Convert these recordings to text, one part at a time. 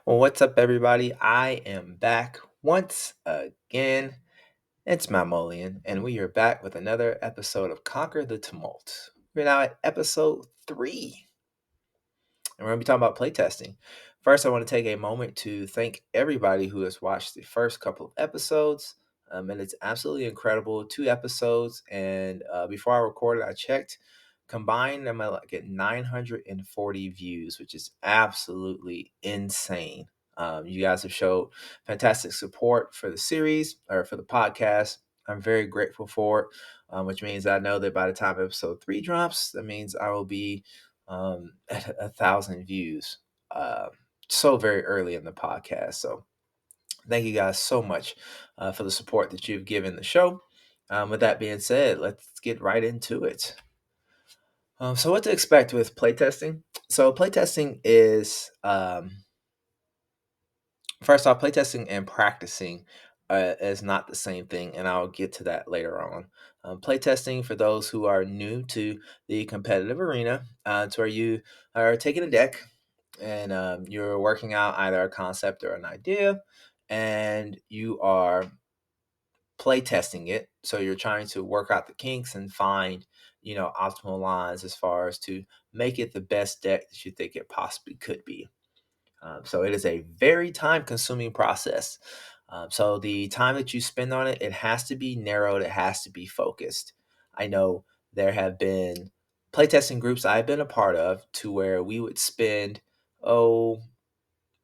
Well, what's up, everybody? I am back once again. It's Mammalian, and we are back with another episode of Conquer the Tumult. We're now at episode 3, and we're going to be talking about playtesting. First, I want to take a moment to thank everybody who has watched the first couple of episodes. And it's absolutely incredible. 2 episodes, and before I recorded, I checked. Combined, I'm at 940 views, which is absolutely insane. You guys have showed fantastic support for the series or for the podcast. I'm very grateful for it, which means I know that by the time episode 3 drops, that means I will be at 1,000 views so very early in the podcast. So thank you guys so much for the support that you've given the show. With that being said, let's get right into it. So what to expect with playtesting? So playtesting is first off, playtesting and practicing is not the same thing, and I'll get to that later on. Playtesting, for those who are new to the competitive arena, it's where you are taking a deck and you're working out either a concept or an idea, and you are playtesting it. So you're trying to work out the kinks and find, optimal lines as far as to make it the best deck that you think it possibly could be. So it is a very time consuming process. So the time that you spend on it, it has to be narrowed, it has to be focused. I know there have been playtesting groups I've been a part of to where we would spend,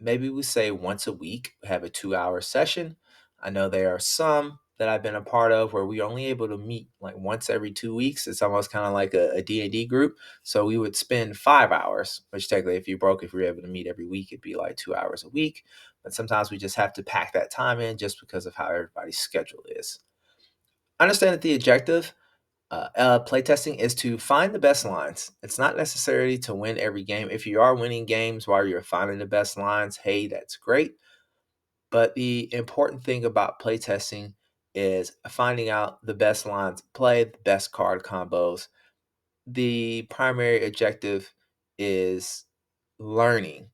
maybe we say once a week, have a 2 hour session. I know there are some that I've been a part of where we're only able to meet like once every 2 weeks. It's almost kind of like a D&D group. So we would spend 5 hours, which technically if if we were able to meet every week, it'd be like 2 hours a week. But sometimes we just have to pack that time in just because of how everybody's schedule is. I understand that the objective playtesting is to find the best lines. It's not necessarily to win every game. If you are winning games while you're finding the best lines, hey, that's great. But the important thing about playtesting is finding out the best lines of play, the best card combos. The primary objective is learning,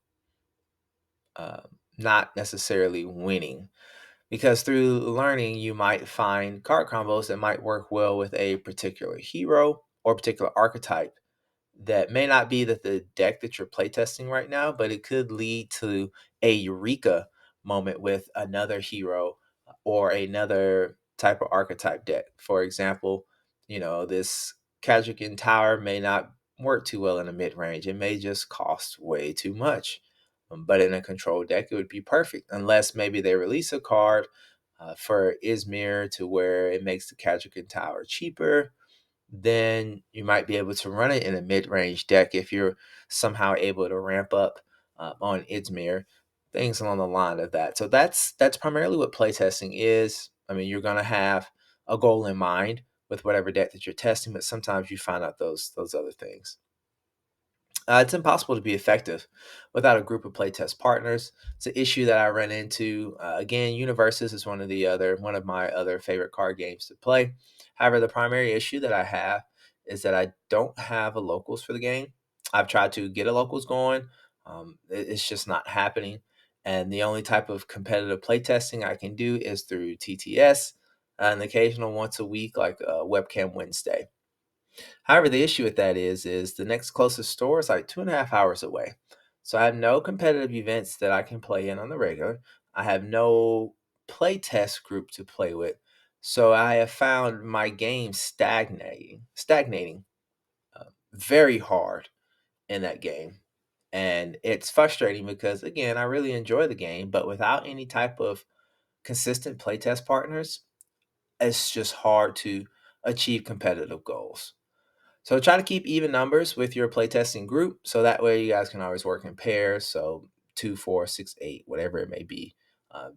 uh, not necessarily winning. Because through learning, you might find card combos that might work well with a particular hero or particular archetype that may not be the deck that you're playtesting right now, but it could lead to a eureka moment with another hero or another type of archetype deck. For example, this Kajakin Tower may not work too well in the mid range. It may just cost way too much. But in a control deck, it would be perfect, unless maybe they release a card for Izmir to where it makes the Kajakin Tower cheaper. Then you might be able to run it in a mid-range deck if you're somehow able to ramp up on Izmir, things along the line of that. So that's primarily what playtesting is. I mean, you're gonna have a goal in mind with whatever deck that you're testing, but sometimes you find out those other things. It's impossible to be effective without a group of playtest partners. It's an issue that I run into. Again, Universes is one of my other favorite card games to play. However, the primary issue that I have is that I don't have a locals for the game. I've tried to get a locals going. It's just not happening. And the only type of competitive playtesting I can do is through TTS, an occasional once a week, like Webcam Wednesday. However, the issue with that is the next closest store is like 2.5 hours away. So I have no competitive events that I can play in on the regular. I have no play test group to play with. So I have found my game stagnating very hard in that game. And it's frustrating because again, I really enjoy the game, but without any type of consistent playtest partners, it's just hard to achieve competitive goals. So try to keep even numbers with your playtesting group, so that way you guys can always work in pairs. So 2, 4, 6, 8, whatever it may be.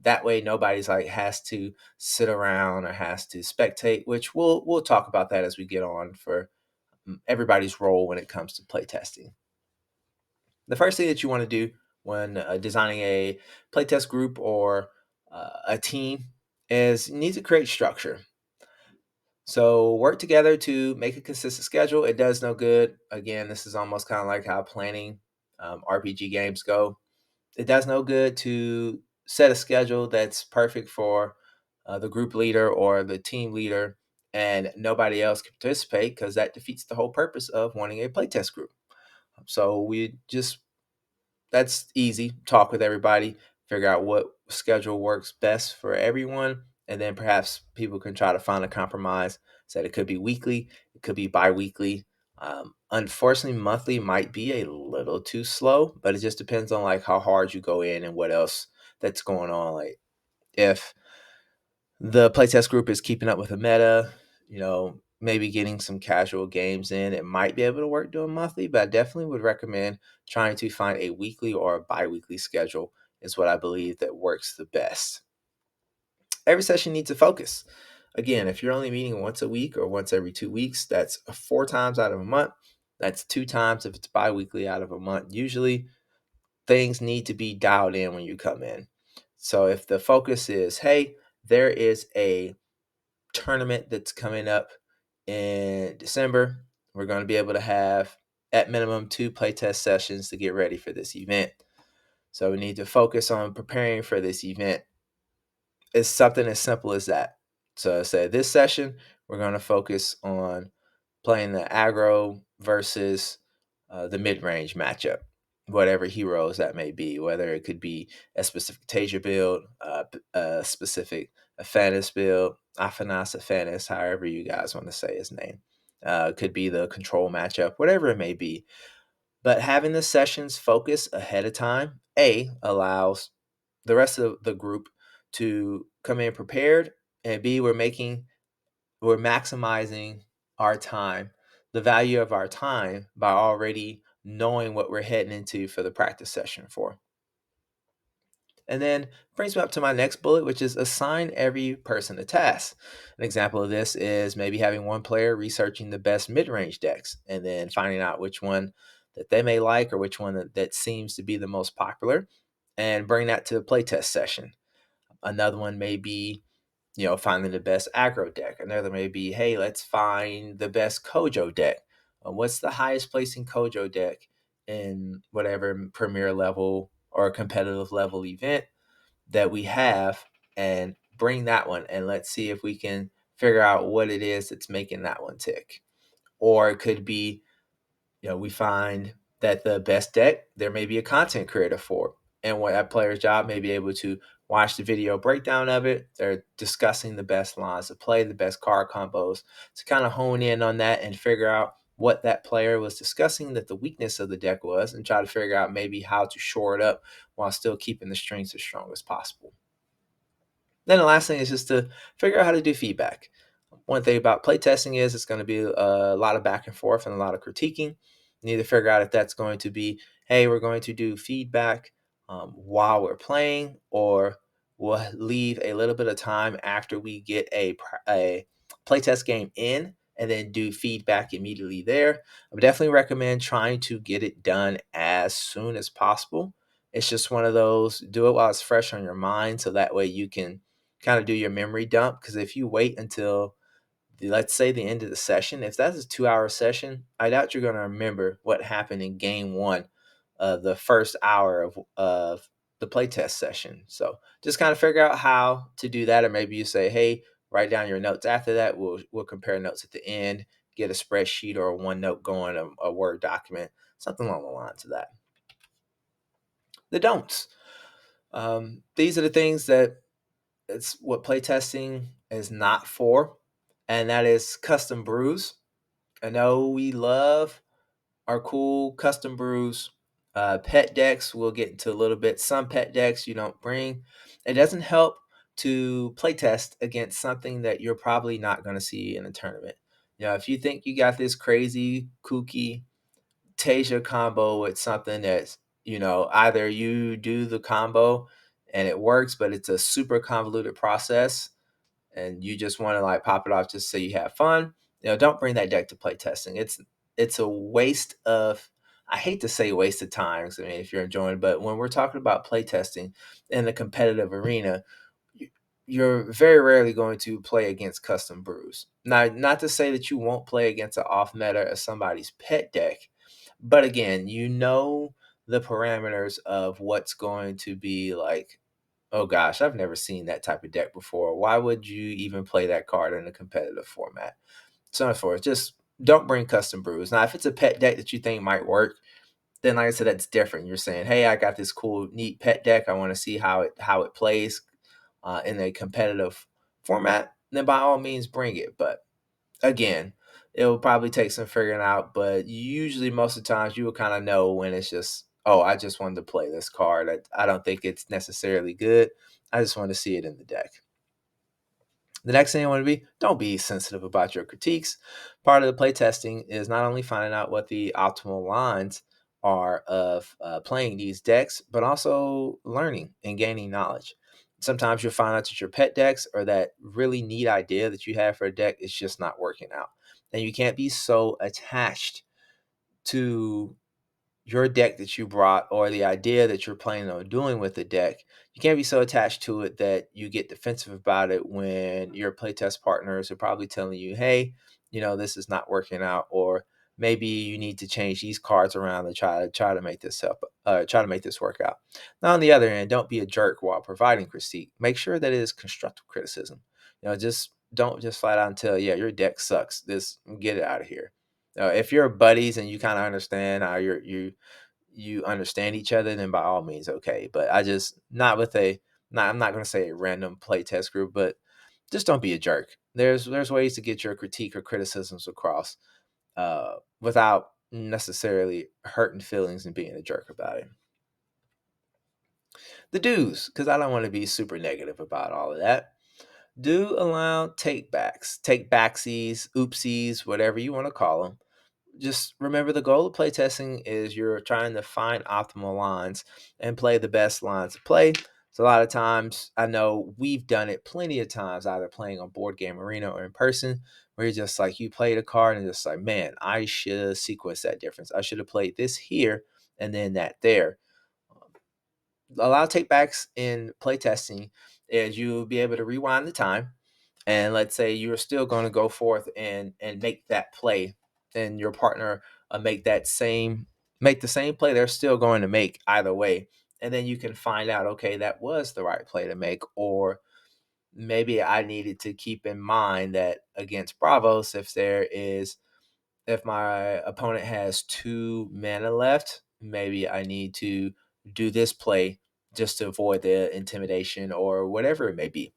That way nobody's like has to sit around or has to spectate. Which we'll talk about that as we get on for everybody's role when it comes to playtesting. The first thing that you want to do when designing a playtest group or a team is you need to create structure. So work together to make a consistent schedule. It does no good. Again, this is almost kind of like how planning RPG games go. It does no good to set a schedule that's perfect for the group leader or the team leader and nobody else can participate, because that defeats the whole purpose of wanting a playtest group. So we just, that's easy. Talk with everybody, figure out what schedule works best for everyone, and then perhaps people can try to find a compromise. Said it could be weekly, it could be bi-weekly. Unfortunately, monthly might be a little too slow, but it just depends on like how hard you go in and what else that's going on. Like if the playtest group is keeping up with the meta, maybe getting some casual games in, it might be able to work doing monthly, but I definitely would recommend trying to find a weekly or a bi-weekly schedule is what I believe that works the best. Every session needs a focus. Again, if you're only meeting once a week or once every 2 weeks, that's 4 times out of a month. That's 2 times if it's bi-weekly out of a month. Usually things need to be dialed in when you come in. So if the focus is, hey, there is a tournament that's coming up in December, we're going to be able to have at minimum 2 playtest sessions to get ready for this event. So we need to focus on preparing for this event. It's something as simple as that. So say this session, we're going to focus on playing the aggro versus the mid-range matchup, whatever heroes that may be, whether it could be a specific Tasia build, a specific Aphanis build, Aphanis, however you guys want to say his name. Could be the control matchup, whatever it may be. But having the sessions focus ahead of time, allows the rest of the group to come in prepared, and B, we're maximizing our time, the value of our time, by already knowing what we're heading into for the practice session for. And then brings me up to my next bullet, which is assign every person a task. An example of this is maybe having one player researching the best mid-range decks and then finding out which one that they may like or which one that seems to be the most popular, and bring that to the playtest session. Another one may be, finding the best aggro deck. Another may be, hey, let's find the best Kojo deck. What's the highest placing Kojo deck in whatever premier level or competitive level event that we have, and bring that one and let's see if we can figure out what it is that's making that one tick. Or it could be, we find that the best deck, there may be a content creator for, and what that player's job may be able to watch the video breakdown of it. They're discussing the best lines to play, the best card combos, to kind of hone in on that and figure out what that player was discussing that the weakness of the deck was, and try to figure out maybe how to shore it up while still keeping the strengths as strong as possible. Then the last thing is just to figure out how to do feedback. One thing about playtesting is it's going to be a lot of back and forth and a lot of critiquing. You need to figure out if that's going to be, hey, we're going to do feedback while we're playing, or we'll leave a little bit of time after we get a playtest game in and then do feedback immediately there. I would definitely recommend trying to get it done as soon as possible. It's just one of those, do it while it's fresh on your mind, so that way you can kind of do your memory dump. Because if you wait until let's say the end of the session, if that's a 2-hour session, I doubt you're going to remember what happened in game one of the first hour of the playtest session. So just kind of figure out how to do that. Or maybe you say, hey, write down your notes after that. We'll compare notes at the end, get a spreadsheet or a OneNote going, a Word document, something along the lines of that. The don'ts. These are the things that it's what playtesting is not for, and that is custom brews. I know we love our cool custom brews. Pet decks, we'll get into a little bit. Some pet decks you don't bring. It doesn't help to playtest against something that you're probably not going to see in a tournament. If you think you got this crazy, kooky Tasia combo with something that's, either you do the combo and it works, but it's a super convoluted process, and you just want to like pop it off just so you have fun, don't bring that deck to play testing. It's a waste of, I hate to say waste of time, 'cause, I mean, if you're enjoying, but when we're talking about play testing in the competitive arena, you're very rarely going to play against custom brews. Now, not to say that you won't play against an off meta or somebody's pet deck, but again, the parameters of what's going to be like, oh gosh, I've never seen that type of deck before. Why would you even play that card in a competitive format? So on forth, just don't bring custom brews. Now, if it's a pet deck that you think might work, then like I said, that's different. You're saying, hey, I got this cool, neat pet deck. I want to see how it plays in a competitive format. Then by all means, bring it. But again, it will probably take some figuring out. But usually, most of the times, you will kind of know when it's just, oh, I just wanted to play this card. I don't think it's necessarily good. I just want to see it in the deck. The next thing I want to be, don't be sensitive about your critiques. Part of the playtesting is not only finding out what the optimal lines are of playing these decks, but also learning and gaining knowledge. Sometimes you'll find out that your pet decks or that really neat idea that you have for a deck is just not working out. And you can't be so attached to your deck that you brought or the idea that you're planning on doing with the deck, you can't be so attached to it that you get defensive about it when your playtest partners are probably telling you, hey, this is not working out, or maybe you need to change these cards around to try to make this try to make this work out. Now, on the other end, don't be a jerk while providing critique. Make sure that it is constructive criticism. Just don't just flat out and tell, yeah, your deck sucks. This Get it out of here. If you're buddies and you kind of understand how you understand each other, then by all means, okay. But I just not with a not I'm not going to say a random playtest group, but just don't be a jerk. There's ways to get your critique or criticisms across without necessarily hurting feelings and being a jerk about it. The do's, because I don't want to be super negative about all of that. Do allow take backsies, oopsies, whatever you want to call them. Just remember, the goal of playtesting is you're trying to find optimal lines and play the best lines to play. So a lot of times, I know we've done it plenty of times, either playing on Board Game Arena or in person, where you're just like, you played a card and just like, man, I should have sequenced that difference. I should have played this here and then that there. A lot of takebacks in playtesting is you'll be able to rewind the time, and let's say you're still going to go forth and make that play, and your partner make the same play they're still going to make either way, and then you can find out, okay, that was the right play to make, or maybe I needed to keep in mind that against Bravos, if my opponent has 2 mana left, maybe I need to do this play just to avoid the intimidation or whatever it may be.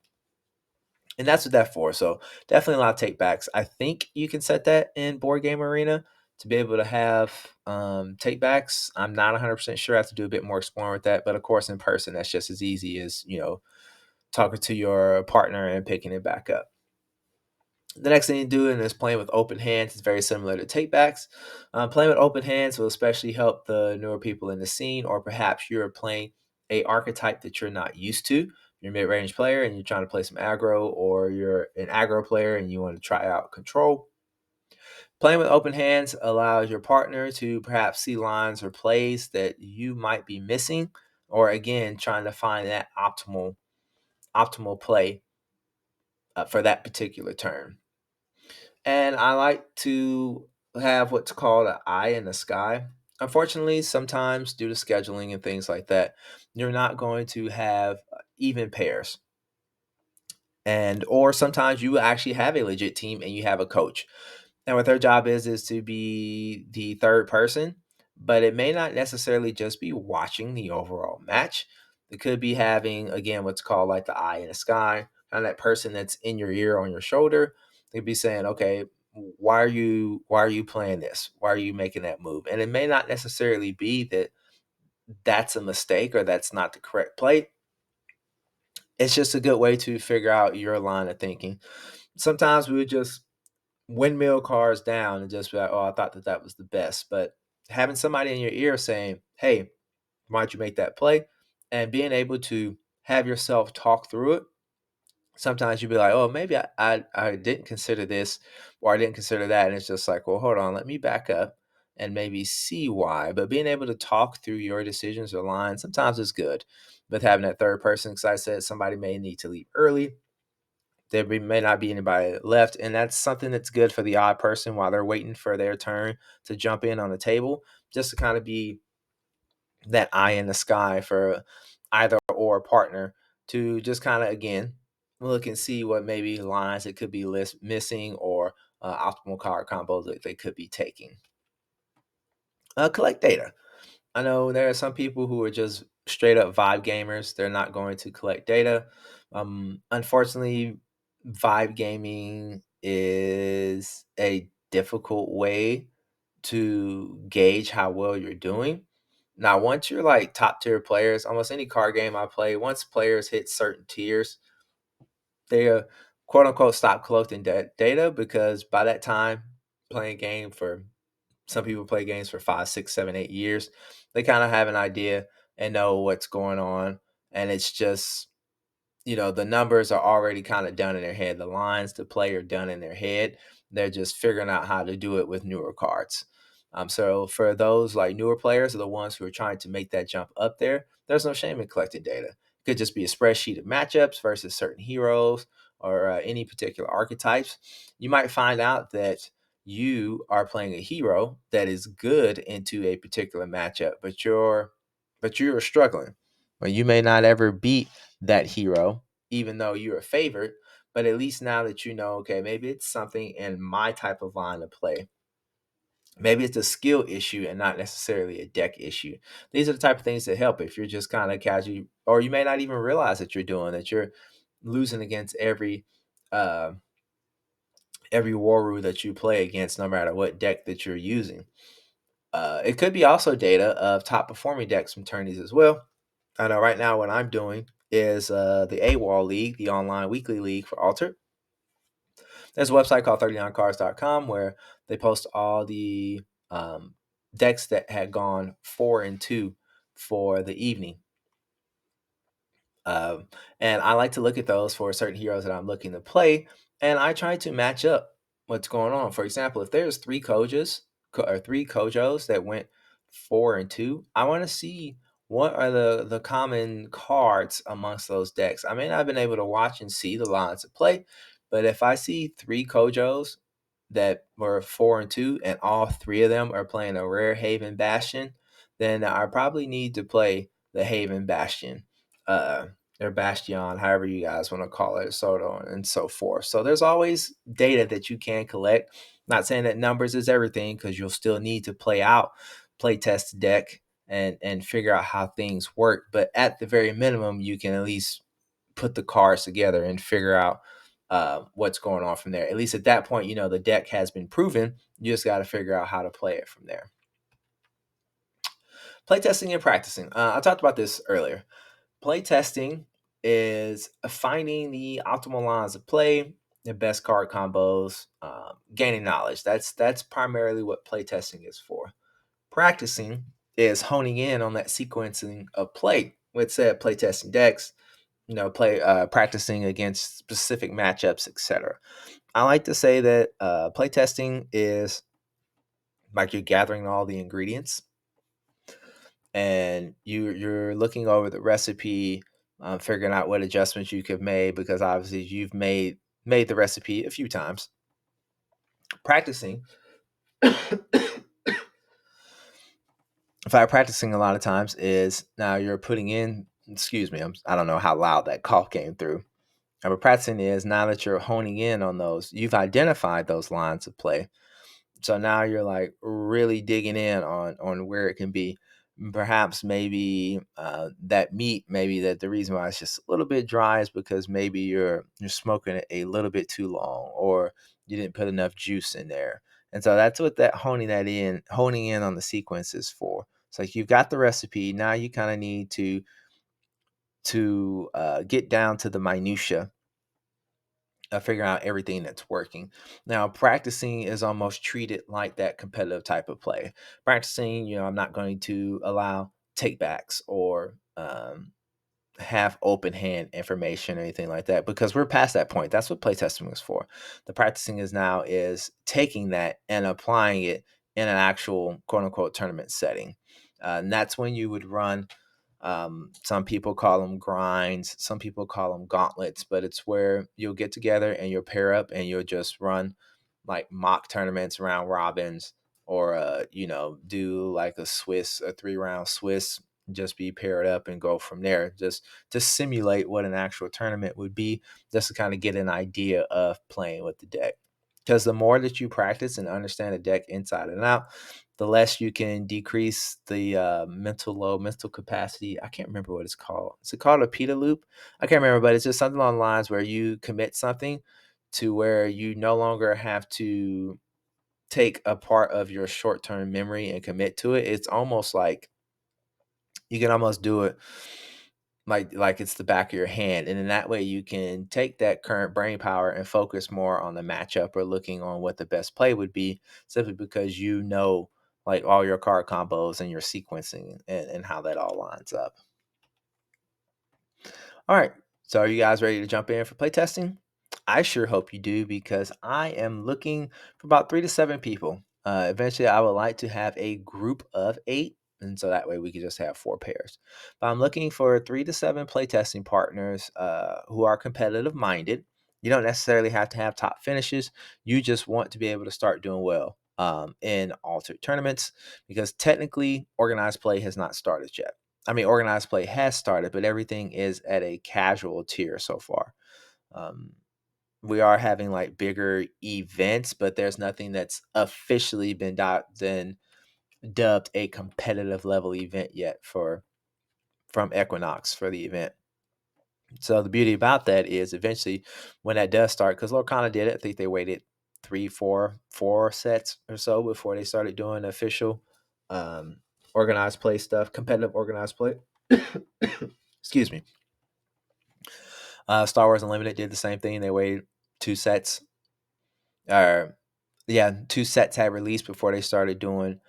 And that's what that's for. So definitely a lot of takebacks. I think you can set that in Board Game Arena to be able to have takebacks. I'm not 100% sure. I have to do a bit more exploring with that. But of course, in person, that's just as easy as, talking to your partner and picking it back up. The next thing you do is playing with open hands. It's very similar to takebacks. Playing with open hands will especially help the newer people in the scene, or perhaps you're playing a archetype that you're not used to. You're a mid-range player and you're trying to play some aggro, or you're an aggro player and you want to try out control. Playing with open hands allows your partner to perhaps see lines or plays that you might be missing, or again, trying to find that optimal play for that particular turn. And I like to have what's called an eye in the sky. Unfortunately, sometimes due to scheduling and things like that, you're not going to have even pairs. And or sometimes you actually have a legit team and you have a coach. And what their job is to be the third person, but it may not necessarily just be watching the overall match. It could be having, again, what's called like the eye in the sky, kind of that person that's in your ear, on your shoulder. They'd be saying, okay, why are you playing this? Why are you making that move? And it may not necessarily be that that's a mistake or that's not the correct play. It's just a good way to figure out your line of thinking. Sometimes we would just windmill cars down and just be like, oh, I thought that was the best. But having somebody in your ear saying, hey, why'd you make that play? And being able to have yourself talk through it. Sometimes you'd be like, oh, maybe I didn't consider this or I didn't consider that. And it's just like, well, hold on, let me back up and maybe see why. But being able to talk through your decisions or lines sometimes is good. But having that third person, because I said somebody may need to leave early, may not be anybody left, and that's something that's good for the odd person while they're waiting for their turn to jump in on the table, just to kind of be that eye in the sky for either or partner to just kind of again look and see what maybe lines it could be missing or optimal card combos that they could be taking. Collect data. I know there are some people who are just straight up vibe gamers. They're not going to collect data. Unfortunately, vibe gaming is a difficult way to gauge how well you're doing. Now, once you're like top tier players, almost any card game I play, once players hit certain tiers, they quote unquote stop collecting data because by that time, playing game for some people play games for 5, 6, 7, 8 years. They kind of have an idea and know what's going on. And it's just, the numbers are already kind of done in their head. The lines to play are done in their head. They're just figuring out how to do it with newer cards. So for those like newer players or the ones who are trying to make that jump up there, there's no shame in collecting data. It could just be a spreadsheet of matchups versus certain heroes or any particular archetypes. You might find out that you are playing a hero that is good into a particular matchup, but you're struggling. Well, you may not ever beat that hero, even though you're a favorite. But at least now that you know, okay, maybe it's something in my type of line of play. Maybe it's a skill issue and not necessarily a deck issue. These are the type of things that help if you're just kind of casual, or you may not even realize that you're doing that. You're losing against uh, every Waru that you play against, no matter what deck that you're using. It could be also data of top performing decks from tourneys as well. I know right now what I'm doing is the AWOL League, the online weekly league for Altered. There's a website called 39cards.com where they post all the um, decks that had gone 4 and 2 for the evening. And I like to look at those for certain heroes that I'm looking to play, and I try to match up what's going on. For example, if there's three Kojos that went 4 and 2, I want to see what are the common cards amongst those decks. I may not have been able to watch and see the lines of play, but if I see three Kojos that were 4 and 2, and all three of them are playing a rare Haven Bastion, then I probably need to play the Haven Bastion. Uh, or Bastion, however you guys want to call it, so on and so forth. So there's always data that you can collect. Not saying that numbers is everything, because you'll still need to play test deck and figure out how things work. But at the very minimum, you can at least put the cards together and figure out what's going on from there. At least at that point, the deck has been proven. You just got to figure out how to play it from there. Playtesting and practicing. I talked about this earlier. Playtesting is finding the optimal lines of play, the best card combos, gaining knowledge. That's primarily what playtesting is for. Practicing is honing in on that sequencing of play with said playtesting decks. Practicing against specific matchups, etc. I like to say that playtesting is like you're gathering all the ingredients and you're looking over the recipe, figuring out what adjustments you could make because obviously you've made the recipe a few times. Practicing, in fact, practicing a lot of times is now you're putting in. Excuse me, I don't know how loud that cough came through. But practicing is now that you're honing in on those, you've identified those lines of play. So now you're like really digging in on where it can be. Perhaps maybe that meat, maybe that the reason why it's just a little bit dry is because maybe you're smoking it a little bit too long, or you didn't put enough juice in there. And so that's what that honing in on the sequence is for. So like you've got the recipe, now you kind of need to get down to the minutia figuring out everything that's working. Now, practicing is almost treated like that competitive type of play. Practicing, I'm not going to allow takebacks or have open hand information or anything like that because we're past that point. That's what playtesting is for. The practicing is taking that and applying it in an actual quote unquote tournament setting. And that's when you would run some people call them grinds, some people call them gauntlets, but it's where you'll get together and you'll pair up and you'll just run like mock tournaments, round robins, or do like a 3-round Swiss just be paired up and go from there, just to simulate what an actual tournament would be, just to kind of get an idea of playing with the deck. Because the more that you practice and understand the deck inside and out, the less you can decrease the mental load, mental capacity. I can't remember what it's called. Is it called a PETA loop? I can't remember, but it's just something along the lines where you commit something to where you no longer have to take a part of your short-term memory and commit to it. It's almost like you can almost do it like it's the back of your hand, and in that way you can take that current brain power and focus more on the matchup or looking on what the best play would be, simply because you know like all your card combos and your sequencing and how that all lines up. All right. So are you guys ready to jump in for playtesting? I sure hope you do, because I am looking for about 3 to 7 people. Eventually, I would like to have a group of 8, and so that way we could just have 4 pairs. But I'm looking for 3 to 7 playtesting partners who are competitive minded. You don't necessarily have to have top finishes. You just want to be able to start doing well in altered tournaments, because technically organized play has not started yet. I mean, organized play has started, but everything is at a casual tier so far. Um, we are having like bigger events, but there's nothing that's officially been dubbed a competitive level event yet from Equinox for the event. So the beauty about that is eventually when that does start, because Lorcana did it, I think they waited 4 sets or so before they started doing official um, organized play stuff, competitive organized play. Excuse me. Star Wars Unlimited did the same thing. They waited 2 sets. Or yeah, 2 sets had released before they started doing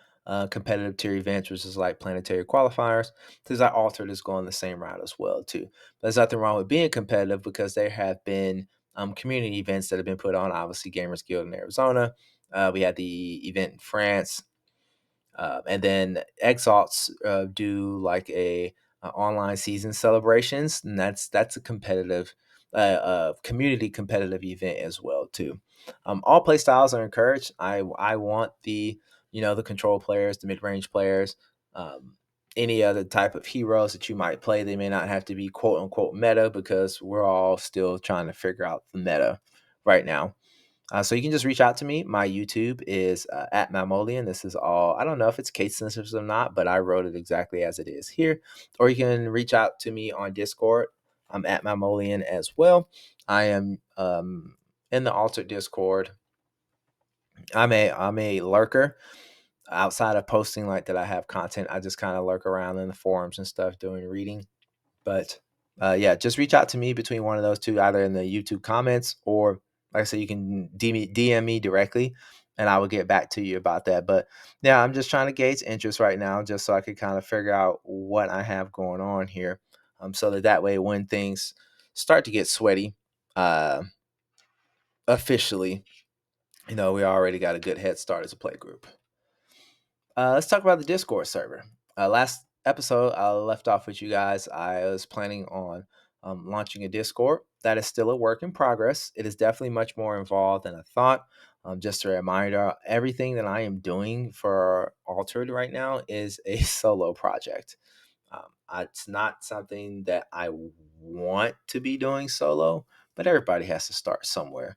competitive tier events, which is like planetary qualifiers. Because I Altered is going the same route as well too. But there's nothing wrong with being competitive, because there have been community events that have been put on. Obviously, Gamers Guild in Arizona. We had the event in France. And then Exalts do like a online season celebrations, and that's a competitive, community competitive event as well too. All play styles are encouraged. I want the control players, the mid range players, any other type of heroes that you might play. They may not have to be quote unquote meta, because we're all still trying to figure out the meta right now. So you can just reach out to me. My YouTube is at Mammolian. This is all. I don't know if it's case sensitive or not, but I wrote it exactly as it is here. Or you can reach out to me on Discord. I'm at Mammolian as well. I am in the Altered Discord. I'm a lurker. Outside of posting like that, I have content. I just kind of lurk around in the forums and stuff doing reading. But yeah, just reach out to me between one of those two, either in the YouTube comments, or like I said, you can DM me directly, and I will get back to you about that. But yeah, I'm just trying to gauge interest right now, just so I can kind of figure out what I have going on here, so that way when things start to get sweaty, uh, officially, we already got a good head start as a play group. Let's talk about the Discord server. Last episode, I left off with you guys. I was planning on launching a Discord. That is still a work in progress. It is definitely much more involved than I thought. Just a reminder, everything that I am doing for Altered right now is a solo project. It's not something that I want to be doing solo, but everybody has to start somewhere.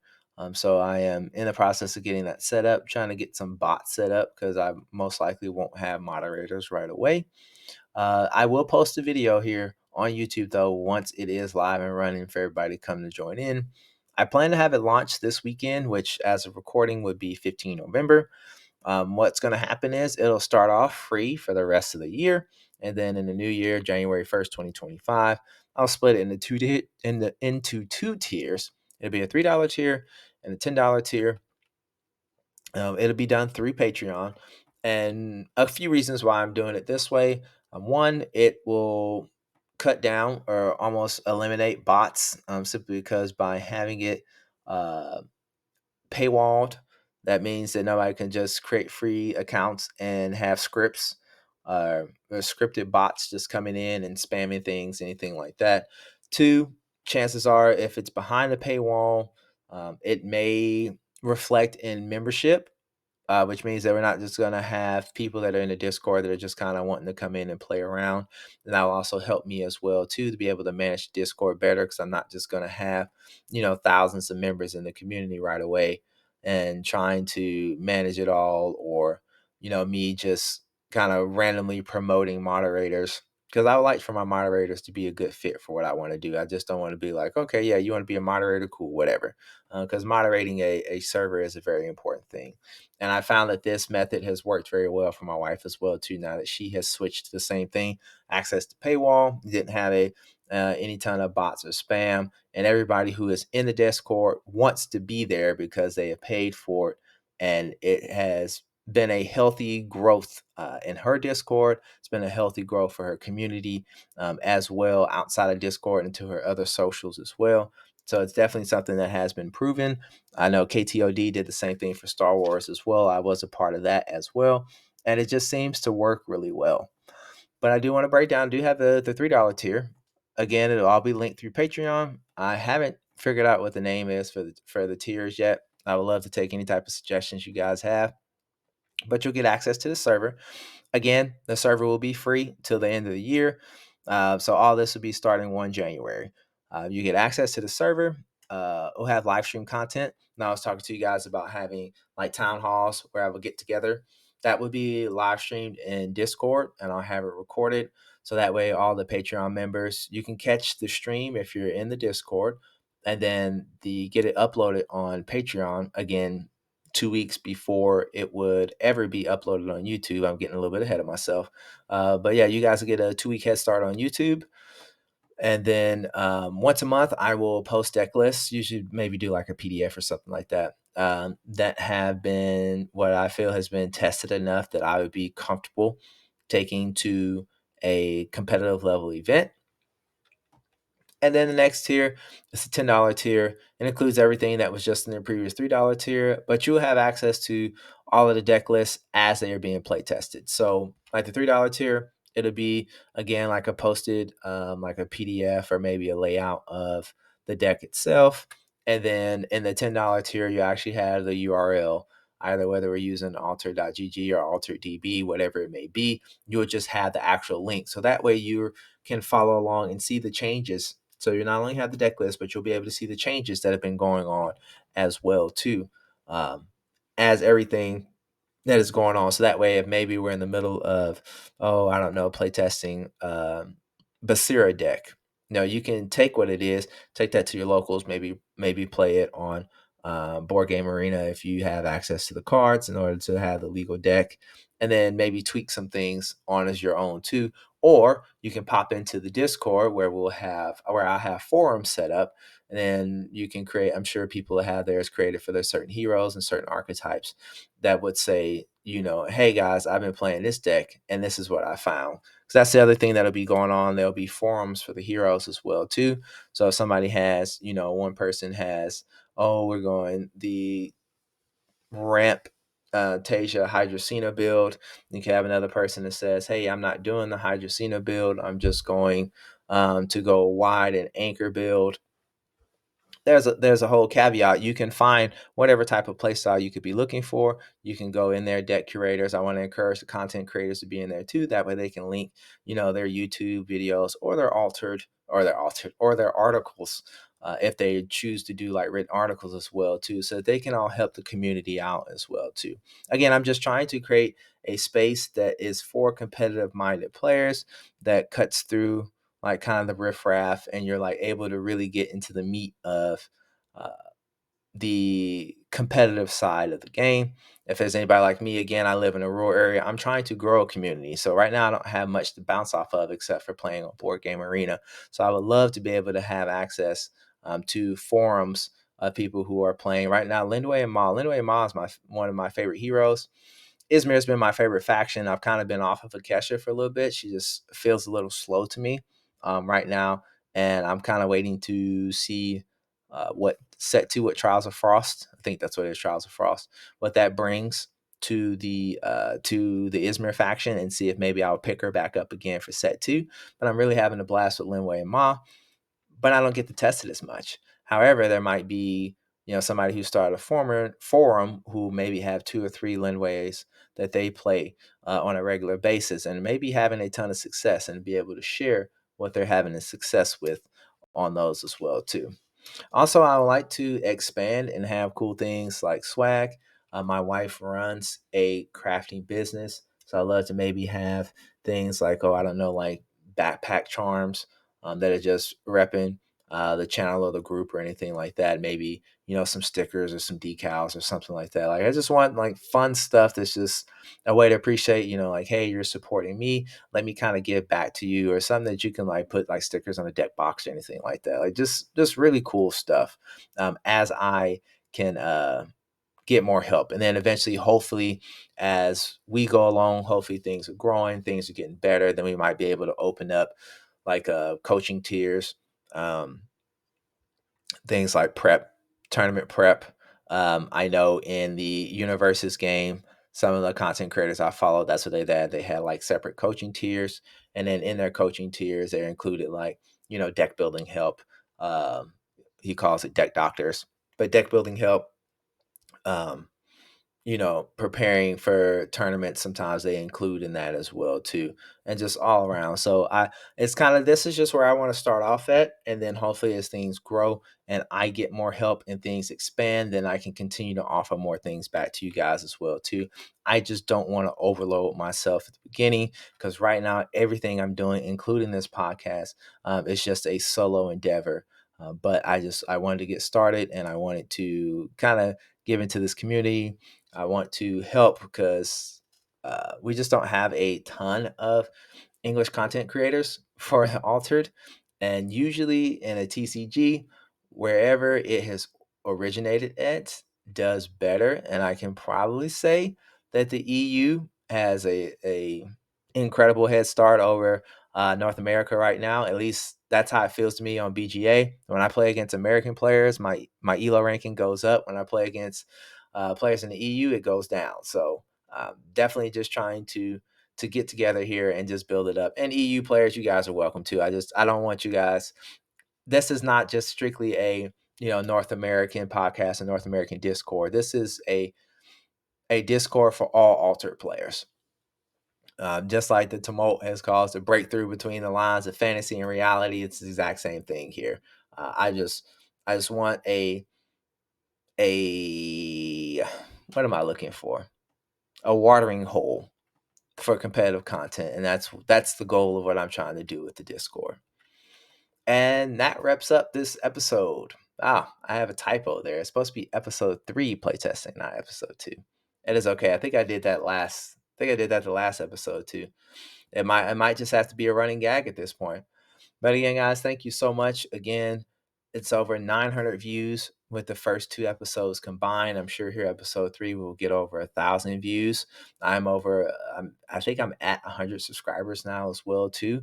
So I am in the process of getting that set up, trying to get some bots set up, because I most likely won't have moderators right away. I will post a video here on YouTube though once it is live and running for everybody to come to join in. I plan to have it launched this weekend, which as of recording would be 15 November. What's going to happen is it'll start off free for the rest of the year, and then in the new year, January 1st, 2025, I'll split it into 2 tiers. It'll be a $3 tier and a $10 tier. It'll be done through Patreon, and a few reasons why I'm doing it this way. One, it will cut down or almost eliminate bots, simply because by having it uh, paywalled, that means that nobody can just create free accounts and have scripts or scripted bots just coming in and spamming things, anything like that. Two, chances are if it's behind the paywall, it may reflect in membership. which means that we're not just going to have people that are in the Discord that are just kind of wanting to come in and play around. And that will also help me as well too to be able to manage Discord better, because I'm not just going to have, thousands of members in the community right away and trying to manage it all, or me just kind of randomly promoting moderators, because I would like for my moderators to be a good fit for what I want to do. I just don't want to be like, okay, yeah, you want to be a moderator, cool, whatever. Because moderating a server is a very important thing. And I found that this method has worked very well for my wife as well too. Now that she has switched to the same thing, access to paywall, didn't have any ton of bots or spam, and everybody who is in the Discord wants to be there because they have paid for it, and it has been a healthy growth in her Discord. It's been a healthy growth for her community as well, outside of Discord, into her other socials as well. So it's definitely something that has been proven. I know KTOD did the same thing for Star Wars as well. I was a part of that as well. And it just seems to work really well. But I do want to break down, do have the $3 tier. Again, it'll all be linked through Patreon. I haven't figured out what the name is for the tiers yet. I would love to take any type of suggestions you guys have. But you'll get access to the server. Again, the server will be free till the end of the year. So all this will be starting 1 January. You get access to the server. We'll have live stream content. Now I was talking to you guys about having like town halls where I will get together. That would be live streamed in Discord, and I'll have it recorded. So that way all the Patreon members, you can catch the stream if you're in the Discord, and then get it uploaded on Patreon again 2 weeks before it would ever be uploaded on YouTube. I'm getting a little bit ahead of myself. But yeah, you guys will get a 2 week head start on YouTube. And then once a month, I will post deck lists, usually maybe do like a PDF or something like that, that have been what I feel has been tested enough that I would be comfortable taking to a competitive level event. And then the next tier is the $10 tier. It includes everything that was just in the previous $3 tier, but you'll have access to all of the deck lists as they are being play tested. So, like the $3 tier, it'll be again like a posted, like a PDF or maybe a layout of the deck itself. And then in the $10 tier, you actually have the URL, either whether we're using alter.gg or alterdb, whatever it may be, you'll just have the actual link. So that way you can follow along and see the changes. So you not only have the deck list, but you'll be able to see the changes that have been going on as well too, as everything that is going on. So that way, if maybe we're in the middle of, I don't know, playtesting Basira deck, you can take what it is, take that to your locals, maybe play it on Board Game Arena if you have access to the cards in order to have the legal deck, and then maybe tweak some things on as your own too. Or you can pop into the Discord where I have forums set up, and then you can create. I'm sure people have theirs created for their certain heroes and certain archetypes that would say, hey guys, I've been playing this deck and this is what I found. Because that's the other thing that'll be going on. There'll be forums for the heroes as well too. So if somebody has, one person has, we're going the ramp Tasia Hydrocina build. You can have another person that says, hey, I'm not doing the Hydrocina build. I'm just going to go wide and anchor build. There's a whole caveat. You can find whatever type of playstyle you could be looking for. You can go in there, deck curators. I want to encourage the content creators to be in there too. That way they can link, their YouTube videos or their articles, if they choose to do like written articles as well too, so that they can all help the community out as well too. Again, I'm just trying to create a space that is for competitive minded players, that cuts through like kind of the riffraff, and you're like able to really get into the meat of uh, the competitive side of the game. If there's anybody like me, again, I live in a rural area. I'm trying to grow a community. So right now I don't have much to bounce off of except for playing on Board Game Arena. So I would love to be able to have access to forums of people who are playing right now. Lindway and Ma. Lindway and Ma is one of my favorite heroes. Izmir's been my favorite faction. I've kind of been off of Akesha for a little bit. She just feels a little slow to me right now, and I'm kind of waiting to see what Trials of Frost. I think that's what it is, Trials of Frost. What that brings to the Izmir faction, and see if maybe I'll pick her back up again for set 2. But I'm really having a blast with Linway and Ma, but I don't get to test it as much. However, there might be somebody who started a forum who maybe have 2 or 3 Linways that they play on a regular basis, and maybe having a ton of success and be able to share what they're having a success with on those as well too. Also, I would like to expand and have cool things like swag. My wife runs a crafting business, so I'd love to maybe have things like, oh, I don't know, like backpack charms that are just repping the channel or the group or anything like that. Maybe, some stickers or some decals or something like that. Like, I just want like fun stuff that's just a way to appreciate, like, hey, you're supporting me. Let me kind of give back to you, or something that you can like put like stickers on a deck box or anything like that. Like, just really cool stuff as I can get more help. And then eventually, hopefully, as we go along, hopefully things are growing, things are getting better. Then we might be able to open up like coaching tiers, um, things like prep, tournament prep. I know in the universes game, some of the content creators I follow, that's what they had like separate coaching tiers, and then in their coaching tiers, they included like deck building help. Um, he calls it deck doctors, but deck building help. Um, preparing for tournaments, sometimes they include in that as well too, and just all around. So it's kind of, this is just where I want to start off at, and then hopefully as things grow and I get more help and things expand, then I can continue to offer more things back to you guys as well too. I just don't want to overload myself at the beginning, because right now everything I'm doing, including this podcast, is just a solo endeavor. But I wanted to get started, and I wanted to kind of give into this community. I want to help because we just don't have a ton of English content creators for Altered. And usually in a TCG, wherever it has originated at does better. And I can probably say that the EU has a incredible head start over North America right now. At least that's how it feels to me on BGA. When I play against American players, my ELO ranking goes up. When I play against players in the EU, it goes down. So definitely just trying to get together here and just build it up. And EU players, you guys are welcome too. I don't want you guys. This is not just strictly a North American podcast and North American Discord. This is a Discord for all Altered players. Just like the tumult has caused a breakthrough between the lines of fantasy and reality, it's the exact same thing here. I just want a what am I looking for? A watering hole for competitive content, and that's the goal of what I'm trying to do with the Discord. And that wraps up this episode. I have a typo there. It's supposed to be episode 3 playtesting, not episode 2. It is okay. I think I did that the last episode too. It might just have to be a running gag at this point. But again, guys, thank you so much. Again, it's over 900 views with the first 2 episodes combined. I'm sure here episode 3 will get over 1,000 views. I think I'm at 100 subscribers now as well too.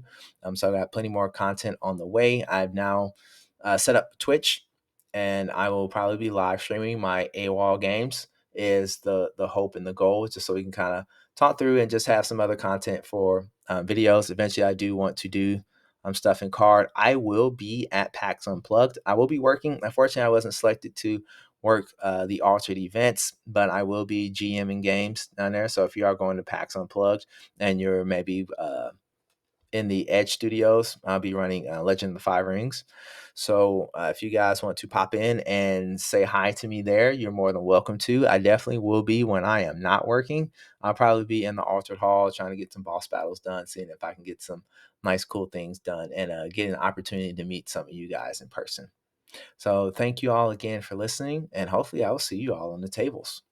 So I got plenty more content on the way. I've now set up Twitch, and I will probably be live streaming my AWOL games. Is the hope and the goal, just so we can kind of talk through and just have some other content for videos. Eventually, I do want to do stuff in card. I will be at PAX Unplugged. I will be working. Unfortunately, I wasn't selected to work the Altered events, but I will be GMing games down there. So if you are going to PAX Unplugged and you're maybe in the Edge Studios, I'll be running Legend of the Five Rings. So if you guys want to pop in and say hi to me there, you're more than welcome to. I definitely will be when I am not working. I'll probably be in the Altered Hall trying to get some boss battles done, seeing if I can get some nice, cool things done, and get an opportunity to meet some of you guys in person. So thank you all again for listening, and hopefully I will see you all on the tables.